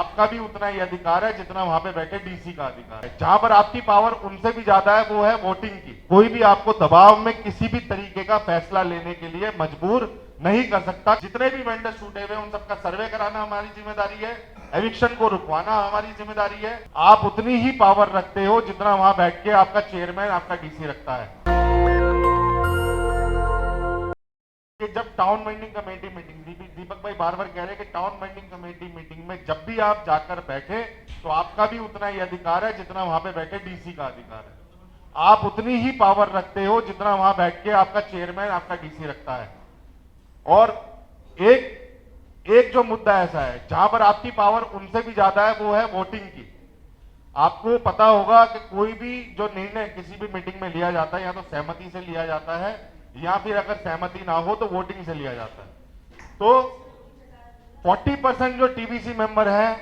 आपका भी उतना ही अधिकार है जितना वहां पे बैठे डीसी का अधिकार है। जहां पर आपकी पावर उनसे भी ज्यादा है वो है वोटिंग की। कोई भी आपको दबाव में किसी भी तरीके का फैसला लेने के लिए मजबूर नहीं कर सकता। जितने भी वेंडर छूटे हुए उन सबका सर्वे कराना हमारी जिम्मेदारी है, एविक्शन को रुकवाना हमारी जिम्मेदारी है। आप उतनी ही पावर रखते हो जितना वहां बैठ के आपका चेयरमैन, आपका डीसी रखता है। कि जब टाउन वेंडिंग कमेटी मीटिंग, दीपक भाई बार बार कह रहे हैं कि टाउन वेंडिंग कमेटी मीटिंग में जब भी आप जाकर बैठे तो आपका भी उतना ही अधिकार है जितना वहां पे बैठे डीसी का अधिकार है। आप उतनी ही पावर रखते हो जितना वहां बैठ के आपका चेयरमैन, आपका डीसी रखता है। और एक जो मुद्दा ऐसा है जहां पर आपकी पावर उनसे भी ज्यादा है वो है वोटिंग की। आपको पता होगा कि कोई भी जो निर्णय किसी भी मीटिंग में लिया जाता है या तो सहमति से लिया जाता है या फिर अगर सहमति ना हो तो वोटिंग से लिया जाता है। तो 40% जो टीबीसी मेंबर है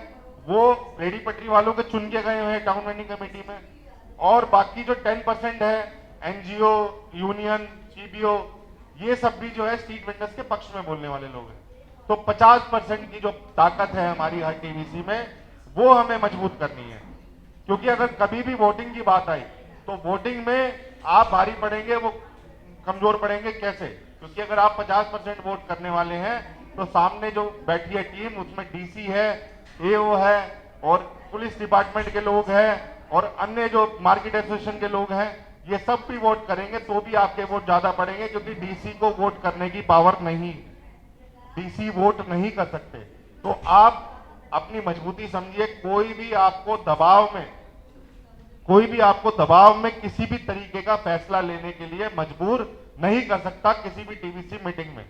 वो रेडी पटरी वालों के चुन के गए हुए हैं टाउन वेंडिंग कमेटी में, और बाकी जो 10% है एनजीओ, यूनियन, सीबीओ, ये सब भी जो है स्ट्रीट वेंडर्स के पक्ष में बोलने वाले लोग हैं। तो 50% की जो ताकत है हमारी हर टीबीसी में वो हमें मजबूत करनी है। क्योंकि अगर कभी भी वोटिंग की बात आई तो वोटिंग में आप भारी पड़ेंगे, वो कमजोर पड़ेंगे। कैसे? क्योंकि अगर आप 50% वोट करने वाले हैं तो सामने जो बैठी है टीम उसमें डीसी है, एओ है और पुलिस डिपार्टमेंट के लोग हैं और अन्य जो मार्केट एसोसिएशन के लोग हैं, ये सब भी वोट करेंगे तो भी आपके वोट ज्यादा पड़ेंगे। क्योंकि डीसी को वोट करने की पावर नहीं, डीसी वोट नहीं कर सकते। तो आप अपनी मजबूती समझिए। कोई भी आपको दबाव में किसी भी तरीके का फैसला लेने के लिए मजबूर नहीं कर सकता किसी भी टीबीसी मीटिंग में।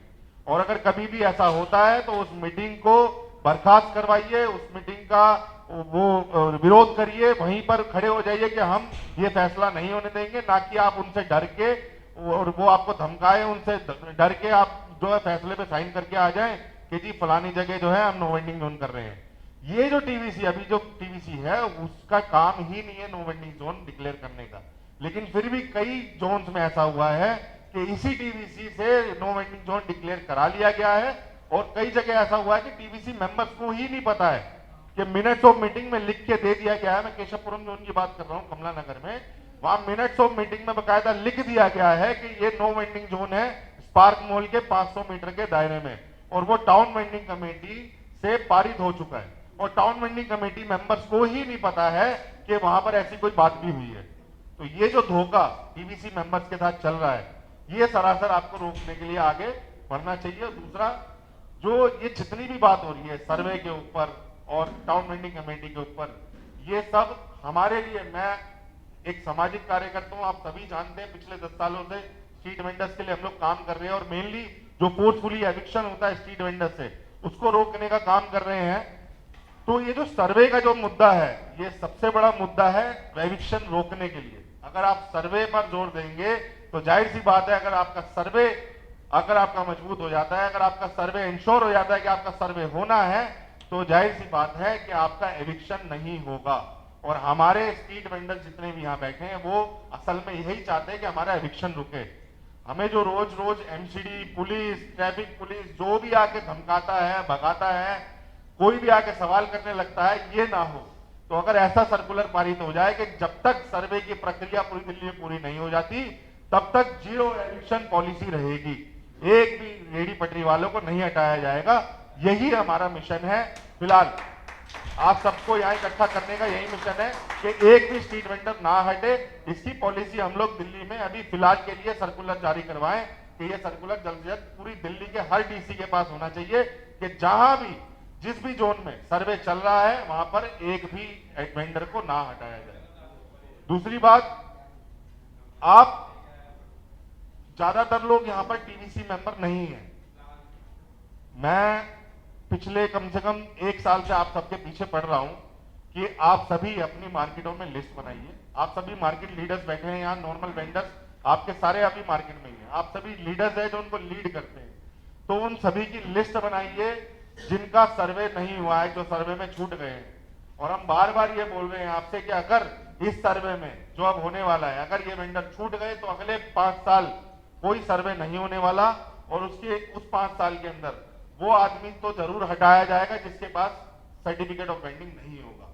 और अगर कभी भी ऐसा होता है तो उस मीटिंग को बर्खास्त करवाइए, उस मीटिंग का वो विरोध करिए, वहीं पर खड़े हो जाइए कि हम ये फैसला नहीं होने देंगे। ना कि आप उनसे डर के और वो आपको धमकाए, उनसे डर के आप जो है फैसले पे साइन करके आ जाएं कि जी फलानी जगह जो है हम नो वेंडिंग जोन कर रहे हैं। ये जो टीवीसी अभी जो टीवीसी है उसका काम ही नहीं है नो वेंडिंग जोन डिक्लेयर करने का। लेकिन फिर भी कई जोन्स में ऐसा हुआ है कि इसी टीवीसी से नो वेंडिंग जोन डिक्लेयर करा लिया गया है। और कई जगह ऐसा हुआ है कि टीवीसी मेंबर्स को ही नहीं पता है कि मिनट्स ऑफ मीटिंग में लिख के दे दिया गया है। मैं केशवपुरम जोन की बात कर रहा हूँ, कमला नगर में, वहां मिनट्स ऑफ मीटिंग में बकायदा लिख दिया गया है कि ये नो वेंडिंग जोन है स्पार्क मॉल के 500 मीटर के दायरे में, और वो टाउन वेंडिंग कमेटी से पारित हो चुका है। और टाउन वेंडिंग कमेटी मेंबर्स को ही नहीं पता है कि वहां पर ऐसी कोई बात भी हुई है। तो ये जो धोखा टीवीसी मेंबर्स के साथ चल रहा है, ये सरासर आपको रोकने के लिए आगे बढ़ना चाहिए। दूसरा, जो ये जितनी भी बात हो रही है सर्वे के ऊपर और टाउन वेंडिंग कमेटी के ऊपर, ये सब हमारे लिए, मैं एक सामाजिक कार्यकर्ता हूं, आप सभी जानते हैं पिछले 10 सालों से स्ट्रीट वेंडर्स के लिए हम लोग काम कर रहे हैं। और मेनली जो फोर्सफुली एविक्शन होता है स्ट्रीट वेंडर्स से, उसको रोकने का काम कर रहे हैं। तो ये जो सर्वे का जो मुद्दा है, ये सबसे बड़ा मुद्दा है एविक्शन रोकने के लिए। अगर आप सर्वे पर जोर देंगे तो जाहिर सी बात है, अगर आपका मजबूत हो जाता है, अगर आपका सर्वे इंश्योर हो जाता है कि आपका सर्वे होना है, तो जाहिर सी बात है कि आपका एविक्शन नहीं होगा। और हमारे स्ट्रीट वेंडर जितने भी यहाँ बैठे हैं वो असल में यही चाहते हैं कि हमारा एविक्शन रुके। हमें जो रोज रोज एमसीडी, पुलिस, ट्रैफिक पुलिस जो भी आके धमकाता है, भगाता है, कोई भी आके सवाल करने लगता है, ये ना हो। तो अगर ऐसा सर्कुलर पारित हो जाए कि जब तक सर्वे की प्रक्रिया पूरी दिल्ली में पूरी नहीं हो जाती तब तक जीरो एविक्शन पॉलिसी रहेगी, एक भी रेडी पटरी वालों को नहीं हटाया जाएगा। यही हमारा मिशन है। फिलहाल आप सबको यहाँ इकट्ठा करने का यही मिशन है कि एक भी स्ट्रीट वेंडर ना हटे। इसकी पॉलिसी हम लोग दिल्ली में अभी फिलहाल के लिए सर्कुलर जारी करवाएं कि ये सर्कुलर जल्द से जल्द पूरी दिल्ली के हर डीसी के पास होना चाहिए कि जहां भी जिस भी जोन में सर्वे चल रहा है वहां पर एक भी वेंडर को ना हटाया जाए। दूसरी बात, आप ज्यादातर लोग यहां पर टीवीसी मेंबर नहीं है। मैं पिछले कम से कम 1 साल से आप सबके पीछे पड़ रहा हूं कि आप सभी अपनी मार्केटों में लिस्ट बनाइए। आप सभी मार्केट लीडर्स बैठे हैं यहाँ, नॉर्मल वेंडर्स आपके सारे अभी मार्केट में ही हैं। आप सभी लीडर्स हैं जो उनको लीड करते हैं, तो उन सभी की लिस्ट बनाइए जिनका सर्वे नहीं हुआ है, जो सर्वे में छूट गए हैं। और हम बार बार ये बोल रहे हैं आपसे कि अगर इस सर्वे में जो अब होने वाला है, अगर ये वेंडर छूट गए तो अगले 5 साल कोई सर्वे नहीं होने वाला, और उस 5 साल के अंदर वो आदमी तो जरूर हटाया जाएगा जिसके पास सर्टिफिकेट ऑफ वेंडिंग नहीं होगा।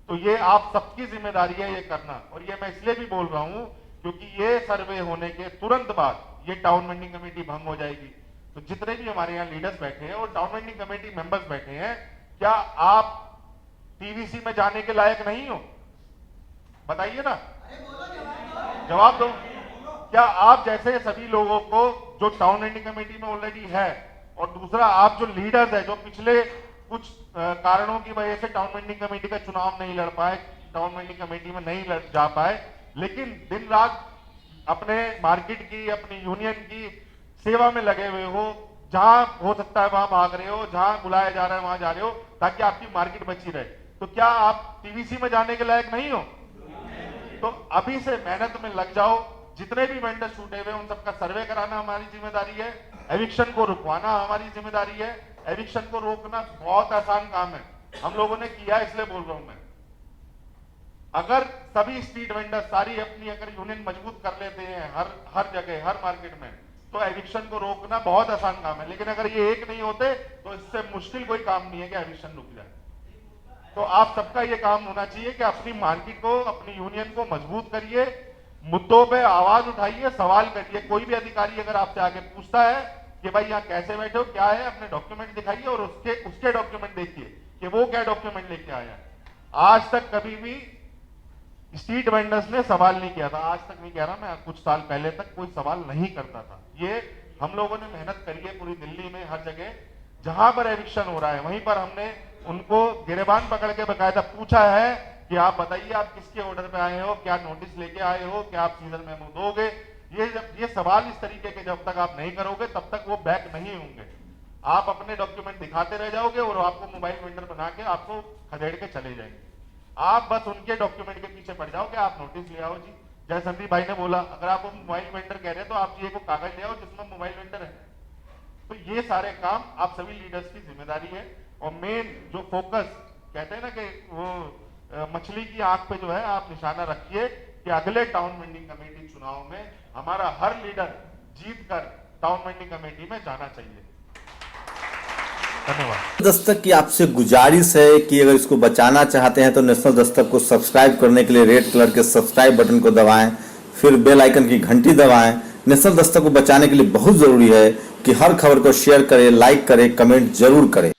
तो ये आप सबकी जिम्मेदारी है ये करना। और ये मैं इसलिए भी बोल रहा हूं क्योंकि ये सर्वे होने के तुरंत बाद ये टाउन वेंडिंग कमेटी भंग हो जाएगी। तो जितने भी हमारे यहाँ लीडर्स बैठे हैं और टाउन वेंडिंग कमेटी मेंबर्स बैठे हैं, क्या आप टीवीसी में जाने के लायक नहीं हो? बताइए ना, जवाब दो। क्या आप जैसे सभी लोगों को जो टाउन वेंडिंग कमेटी में ऑलरेडी है, और दूसरा आप जो लीडर्स है जो पिछले कुछ कारणों की वजह से टाउन वेंडिंग कमेटी का चुनाव नहीं लड़ पाए, टाउन वेंडिंग कमेटी में नहीं लड़ जा पाए, लेकिन दिन रात अपने मार्केट की, अपनी यूनियन की सेवा में लगे हुए हो, जहां हो सकता है वहां भाग रहे हो, जहां बुलाया जा रहा है वहां जा रहे हो ताकि आपकी मार्केट बची रहे, तो क्या आप टीवीसी में जाने के लायक नहीं हो? तो अभी से मेहनत में लग जाओ। जितने भी वेंडर छूटे हुए उन सबका सर्वे कराना हमारी जिम्मेदारी है। एविक्शन को रुकवाना हमारी जिम्मेदारी है। एविक्शन को रोकना बहुत आसान काम है, हम लोगों ने किया, इसलिए बोल रहा हूं मैं। अगर सभी स्ट्रीट वेंडर सारी अपनी अगर यूनियन मजबूत कर लेते हैं हर जगह, हर मार्केट में, तो एविक्शन को रोकना बहुत आसान काम है। लेकिन अगर ये एक नहीं होते तो इससे मुश्किल कोई काम नहीं है कि एविक्शन रुक जाए। तो आप सबका ये काम होना चाहिए कि अपनी मार्केट को, अपनी यूनियन को मजबूत करिए, मुद्दों पे आवाज उठाइए, सवाल करिए। कोई भी अधिकारी अगर आपसे आगे पूछता है कि भाई यहाँ कैसे बैठे हो, क्या है, अपने डॉक्यूमेंट दिखाइए और उसके डॉक्यूमेंट देखिए कि वो क्या डॉक्यूमेंट लेके आया। आज तक कभी भी स्ट्रीट वेंडर्स ने सवाल नहीं किया था, आज तक नहीं कह रहा मैं, कुछ साल पहले तक कोई सवाल नहीं करता था। ये हम लोगों ने मेहनत करी है पूरी दिल्ली में, हर जगह जहां पर एविक्शन हो रहा है वहीं पर हमने उनको गिरेबान पकड़ के बकायदा पूछा है कि आप बताइए आप किसके ऑर्डर पे आए हो, क्या नोटिस लेके आए हो, क्या आप सीजन मेमो दोगे। ये सवाल इस तरीके के जब तक आप नहीं करोगे तब तक वो बैक नहीं होंगे। आप अपने डॉक्यूमेंट दिखाते रह जाओगे और आपको मोबाइल वेंडर बना के आपको खदेड़ के चले जाएंगे। आप बस उनके डॉक्यूमेंट के पीछे पड़ जाओ कि आप नोटिस ले आओ जी। जैसे संदीप भाई ने बोला, अगर आप मोबाइल वेंडर कह रहे हैं तो आप जी को कागज ले आओ जिसमें मोबाइल वेंडर है। तो ये सारे काम आप सभी लीडर्स की जिम्मेदारी है। और मेन जो फोकस कहते हैं ना कि वो मछली की आंख पे जो है आप निशाना रखिए कि अगले टाउन वेंडिंग कमेटी चुनाव में हमारा हर लीडर जीत कर टाउन वेंडिंग कमेटी में जाना चाहिए। धन्यवाद। दस्तक की आपसे गुजारिश है कि अगर इसको बचाना चाहते हैं तो नेशनल दस्तक को सब्सक्राइब करने के लिए रेड कलर के सब्सक्राइब बटन को दबाएं, फिर बेल आइकन की घंटी दबाएं। नेशनल दस्तक को बचाने के लिए बहुत जरूरी है कि हर खबर को शेयर करें, लाइक करें, कमेंट जरूर करें।